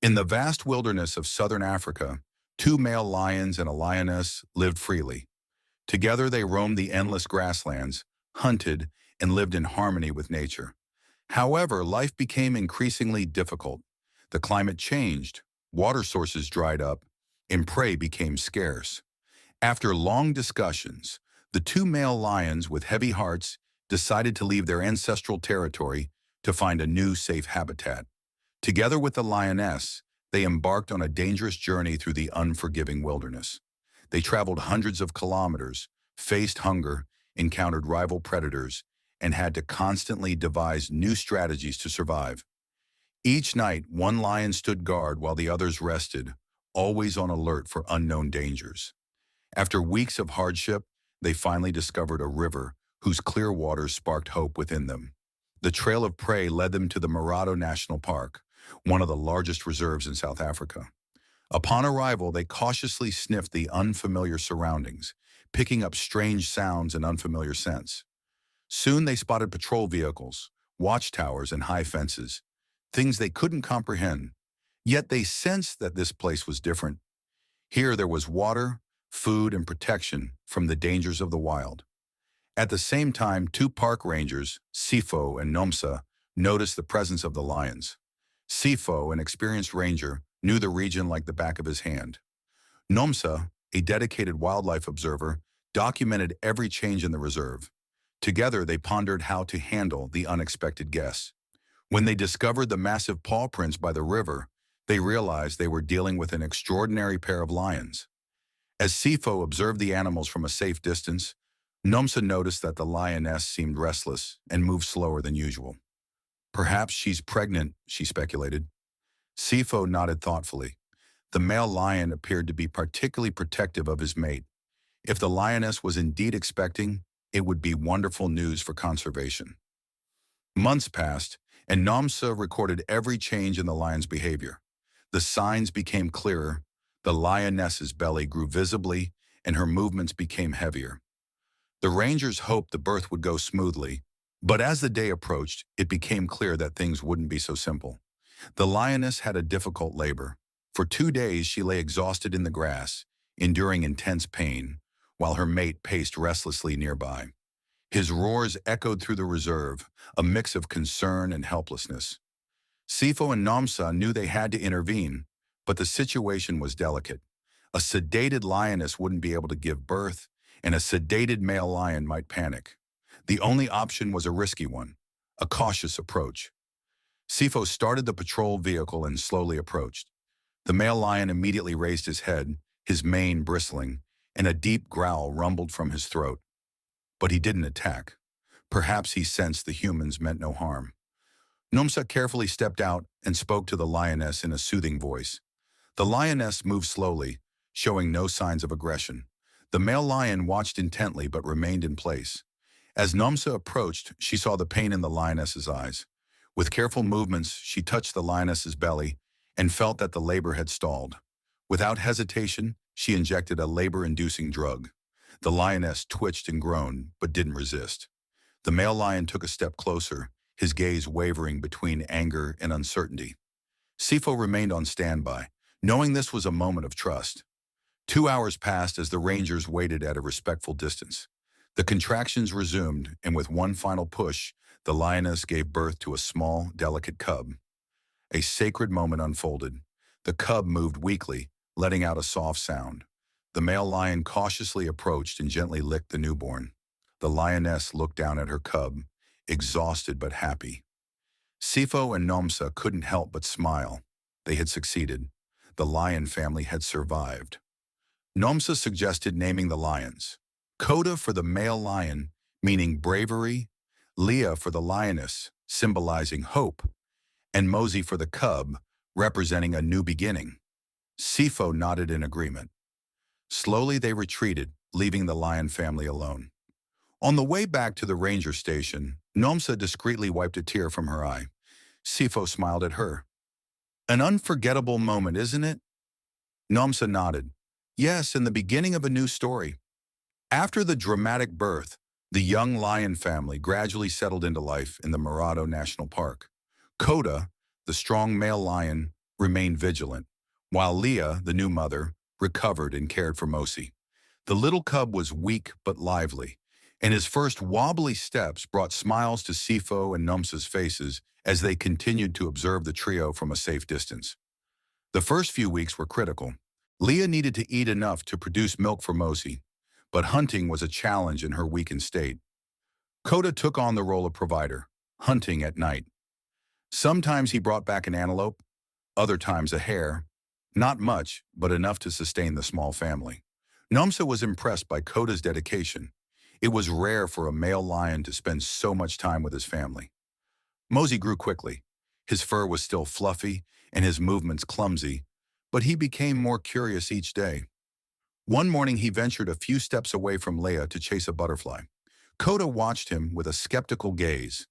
In the vast wilderness of southern Africa, two male lions and a lioness lived freely. Together they roamed the endless grasslands, hunted, and lived in harmony with nature. However, life became increasingly difficult. The climate changed, water sources dried up, and prey became scarce. After long discussions, the two male lions with heavy hearts decided to leave their ancestral territory to find a new safe habitat. Together with the lioness, they embarked on a dangerous journey through the unforgiving wilderness. They traveled hundreds of kilometers, faced hunger, encountered rival predators, and had to constantly devise new strategies to survive. Each night, one lion stood guard while the others rested, always on alert for unknown dangers. After weeks of hardship, they finally discovered a river whose clear waters sparked hope within them. The trail of prey led them to the Marado National Park, one of the largest reserves in South Africa. Upon arrival, they cautiously sniffed the unfamiliar surroundings, picking up strange sounds and unfamiliar scents. Soon they spotted patrol vehicles, watchtowers, and high fences, things they couldn't comprehend. Yet they sensed that this place was different. Here there was water, food, and protection from the dangers of the wild. At the same time, two park rangers, Sifo and Nomsa, noticed the presence of the lions. Sifo, an experienced ranger, knew the region like the back of his hand. Nomsa, a dedicated wildlife observer, documented every change in the reserve. Together, they pondered how to handle the unexpected guests. When they discovered the massive paw prints by the river, they realized they were dealing with an extraordinary pair of lions. As Sifo observed the animals from a safe distance, Nomsa noticed that the lioness seemed restless and moved slower than usual. Perhaps she's pregnant, she speculated. Sifo nodded thoughtfully. The male lion appeared to be particularly protective of his mate. If the lioness was indeed expecting, it would be wonderful news for conservation. Months passed, and Nomsa recorded every change in the lion's behavior. The signs became clearer, the lioness's belly grew visibly, and her movements became heavier. The rangers hoped the birth would go smoothly, but as the day approached, it became clear that things wouldn't be so simple. The lioness had a difficult labor. For 2 days, she lay exhausted in the grass, enduring intense pain, while her mate paced restlessly nearby. His roars echoed through the reserve, a mix of concern and helplessness. Sifo and Nomsa knew they had to intervene, but the situation was delicate. A sedated lioness wouldn't be able to give birth, and a sedated male lion might panic. The only option was a risky one, a cautious approach. Sifo started the patrol vehicle and slowly approached. The male lion immediately raised his head, his mane bristling, and a deep growl rumbled from his throat. But he didn't attack. Perhaps he sensed the humans meant no harm. Nomsa carefully stepped out and spoke to the lioness in a soothing voice. The lioness moved slowly, showing no signs of aggression. The male lion watched intently but remained in place. As Nomsa approached, she saw the pain in the lioness's eyes. With careful movements, she touched the lioness's belly and felt that the labor had stalled. Without hesitation, she injected a labor-inducing drug. The lioness twitched and groaned, but didn't resist. The male lion took a step closer, his gaze wavering between anger and uncertainty. Sifo remained on standby, knowing this was a moment of trust. 2 hours passed as the rangers waited at a respectful distance. The contractions resumed, and with one final push, the lioness gave birth to a small, delicate cub. A sacred moment unfolded. The cub moved weakly, letting out a soft sound. The male lion cautiously approached and gently licked the newborn. The lioness looked down at her cub, exhausted but happy. Sifo and Nomsa couldn't help but smile. They had succeeded. The lion family had survived. Nomsa suggested naming the lions. Koda for the male lion, meaning bravery, Leah for the lioness, symbolizing hope, and Mosi for the cub, representing a new beginning. Sifo nodded in agreement. Slowly they retreated, leaving the lion family alone. On the way back to the ranger station, Nomsa discreetly wiped a tear from her eye. Sifo smiled at her. An unforgettable moment, isn't it? Nomsa nodded. Yes, and the beginning of a new story. After the dramatic birth, the young lion family gradually settled into life in the Marado National Park. Koda, the strong male lion, remained vigilant, while Leah, the new mother, recovered and cared for Mosi. The little cub was weak but lively, and his first wobbly steps brought smiles to Sifo and Nomsa's faces as they continued to observe the trio from a safe distance. The first few weeks were critical. Leah needed to eat enough to produce milk for Mosi, but hunting was a challenge in her weakened state. Koda took on the role of provider, hunting at night. Sometimes he brought back an antelope, other times a hare. Not much, but enough to sustain the small family. Nomsa was impressed by Koda's dedication. It was rare for a male lion to spend so much time with his family. Mosi grew quickly. His fur was still fluffy and his movements clumsy, but he became more curious each day. One morning he ventured a few steps away from Leah to chase a butterfly. Koda watched him with a skeptical gaze.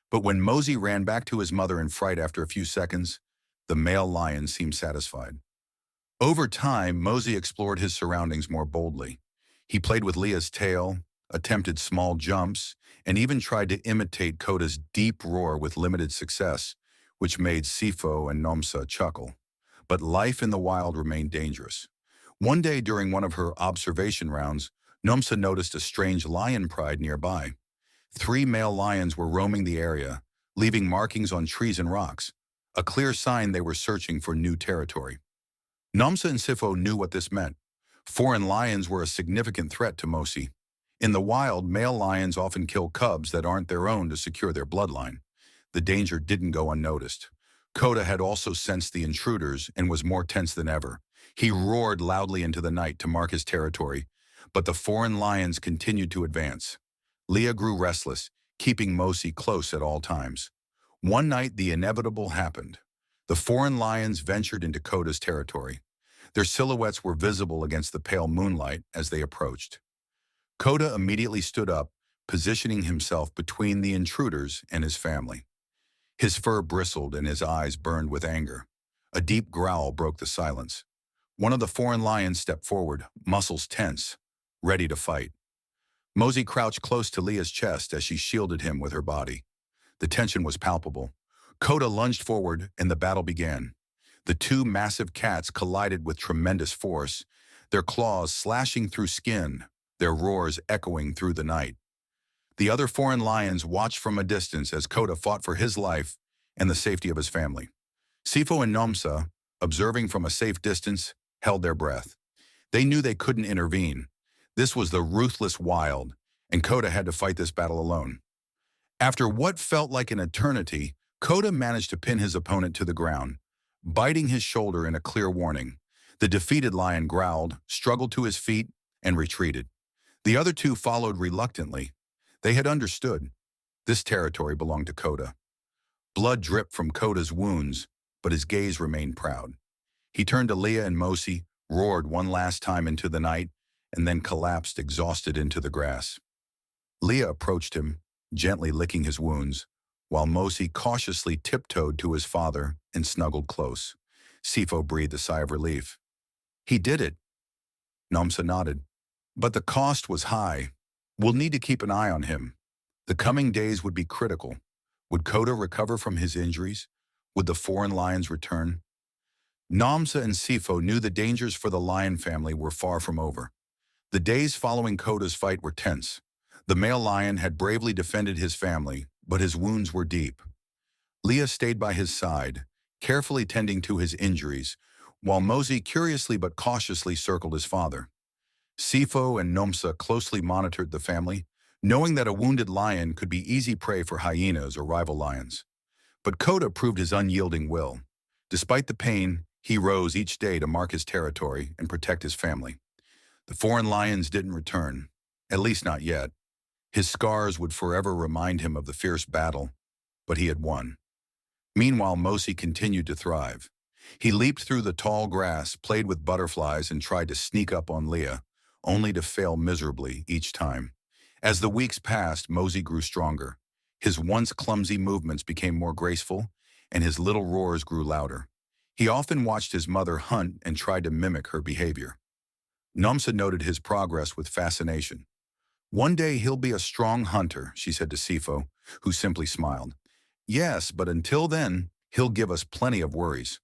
But when Mosi ran back to his mother in fright after a few seconds, the male lion seemed satisfied. Over time, Mosi explored his surroundings more boldly. He played with Leah's tail, attempted small jumps, and even tried to imitate Koda's deep roar with limited success, which made Sifo and Nomsa chuckle. But life in the wild remained dangerous. One day during one of her observation rounds, Nomsa noticed a strange lion pride nearby. 3 male lions were roaming the area, leaving markings on trees and rocks, a clear sign they were searching for new territory. Nomsa and Sifo knew what this meant. Foreign lions were a significant threat to Mosi. In the wild, male lions often kill cubs that aren't their own to secure their bloodline. The danger didn't go unnoticed. Koda had also sensed the intruders and was more tense than ever. He roared loudly into the night to mark his territory, but the foreign lions continued to advance. Leah grew restless, keeping Mosi close at all times. One night, the inevitable happened. The foreign lions ventured into Koda's territory. Their silhouettes were visible against the pale moonlight as they approached. Koda immediately stood up, positioning himself between the intruders and his family. His fur bristled and his eyes burned with anger. A deep growl broke the silence. One of the foreign lions stepped forward, muscles tense, ready to fight. Mosi crouched close to Leah's chest as she shielded him with her body. The tension was palpable. Koda lunged forward and the battle began. The 2 massive cats collided with tremendous force, their claws slashing through skin, their roars echoing through the night. The other foreign lions watched from a distance as Koda fought for his life and the safety of his family. Sifo and Nomsa, observing from a safe distance, held their breath. They knew they couldn't intervene. This was the ruthless wild, and Koda had to fight this battle alone. After what felt like an eternity, Koda managed to pin his opponent to the ground, biting his shoulder in a clear warning. The defeated lion growled, struggled to his feet, and retreated. The other 2 followed reluctantly. They had understood. This territory belonged to Koda. Blood dripped from Koda's wounds, but his gaze remained proud. He turned to Leah and Mosi, roared one last time into the night, and then collapsed exhausted into the grass. Leah approached him, gently licking his wounds, while Mosi cautiously tiptoed to his father and snuggled close. Sifo breathed a sigh of relief. He did it. Nomsa nodded. But the cost was high. We'll need to keep an eye on him. The coming days would be critical. Would Koda recover from his injuries? Would the foreign lions return? Nomsa and Sifo knew the dangers for the lion family were far from over. The days following Koda's fight were tense. The male lion had bravely defended his family, but his wounds were deep. Leah stayed by his side, carefully tending to his injuries, while Mosi curiously but cautiously circled his father. Sifo and Nomsa closely monitored the family, knowing that a wounded lion could be easy prey for hyenas or rival lions. But Koda proved his unyielding will. Despite the pain, he rose each day to mark his territory and protect his family. The foreign lions didn't return, at least not yet. His scars would forever remind him of the fierce battle, but he had won. Meanwhile, Mosi continued to thrive. He leaped through the tall grass, played with butterflies, and tried to sneak up on Leah, only to fail miserably each time. As the weeks passed, Mosi grew stronger. His once clumsy movements became more graceful, and his little roars grew louder. He often watched his mother hunt and tried to mimic her behavior. Nomsa noted his progress with fascination. "One day he'll be a strong hunter," she said to Sifo, who simply smiled. "Yes, but until then, he'll give us plenty of worries."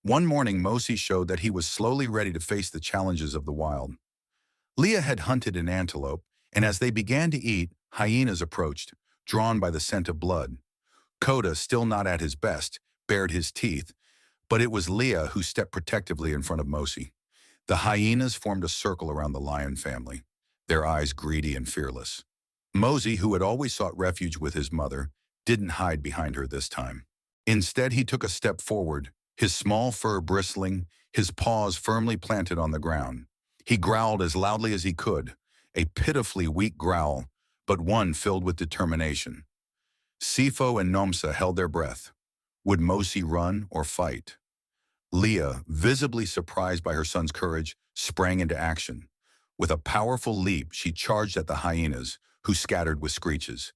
One morning, Mosi showed that he was slowly ready to face the challenges of the wild. Leah had hunted an antelope, and as they began to eat, hyenas approached, drawn by the scent of blood. Koda, still not at his best, bared his teeth, but it was Leah who stepped protectively in front of Mosi. The hyenas formed a circle around the lion family, their eyes greedy and fearless. Mosi, who had always sought refuge with his mother, didn't hide behind her this time. Instead, he took a step forward, his small fur bristling, his paws firmly planted on the ground. He growled as loudly as he could, a pitifully weak growl, but one filled with determination. Sifo and Nomsa held their breath. Would Mosi run or fight? Leah, visibly surprised by her son's courage, sprang into action. With a powerful leap, she charged at the hyenas, who scattered with screeches.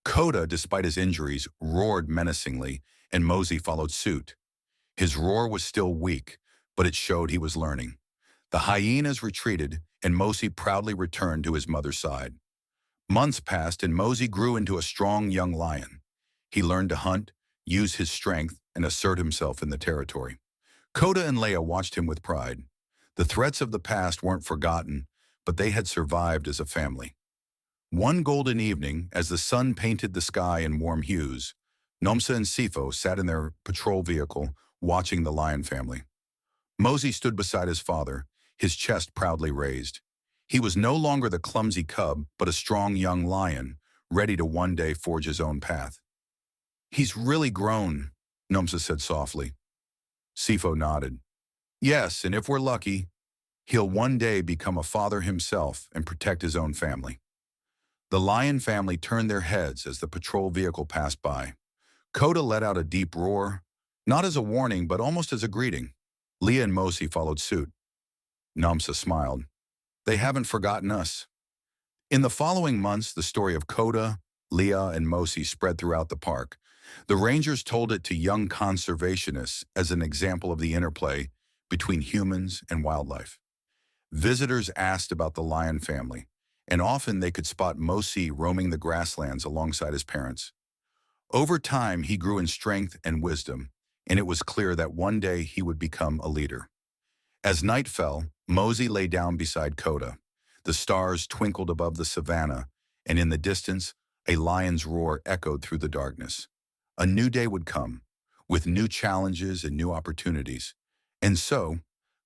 Koda, despite his injuries, roared menacingly, and Mosi followed suit. His roar was still weak, but it showed he was learning. The hyenas retreated, and Mosi proudly returned to his mother's side. Months passed, and Mosi grew into a strong young lion. He learned to hunt, use his strength, and assert himself in the territory. Koda and Leia watched him with pride. The threats of the past weren't forgotten, but they had survived as a family. One golden evening, as the sun painted the sky in warm hues, Nomsa and Sifo sat in their patrol vehicle, watching the lion family. Mosi stood beside his father, his chest proudly raised. He was no longer the clumsy cub, but a strong young lion, ready to one day forge his own path. "He's really grown," Nomsa said softly. Sifo nodded. "Yes, and if we're lucky, he'll one day become a father himself and protect his own family." The lion family turned their heads as the patrol vehicle passed by. Koda let out a deep roar, not as a warning, but almost as a greeting. Leah and Mosi followed suit. Nomsa smiled. "They haven't forgotten us." In the following months, the story of Koda, Leah, and Mosi spread throughout the park. The rangers told it to young conservationists as an example of the interplay between humans and wildlife. Visitors asked about the lion family, and often they could spot Mosi roaming the grasslands alongside his parents. Over time, he grew in strength and wisdom, and it was clear that one day he would become a leader. As night fell, Mosi lay down beside Koda. The stars twinkled above the savannah, and in the distance, a lion's roar echoed through the darkness. A new day would come, with new challenges and new opportunities. And so,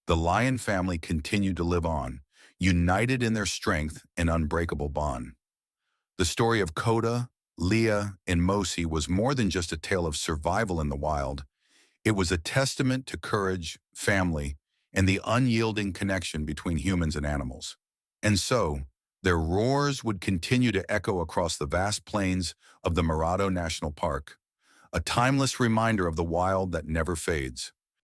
the lion family continued to live on, united in their strength and unbreakable bond. The story of Koda, Leah, and Mosi was more than just a tale of survival in the wild. It was a testament to courage, family, and the unyielding connection between humans and animals. And so, their roars would continue to echo across the vast plains of the Marado National Park, a timeless reminder of the wild that never fades.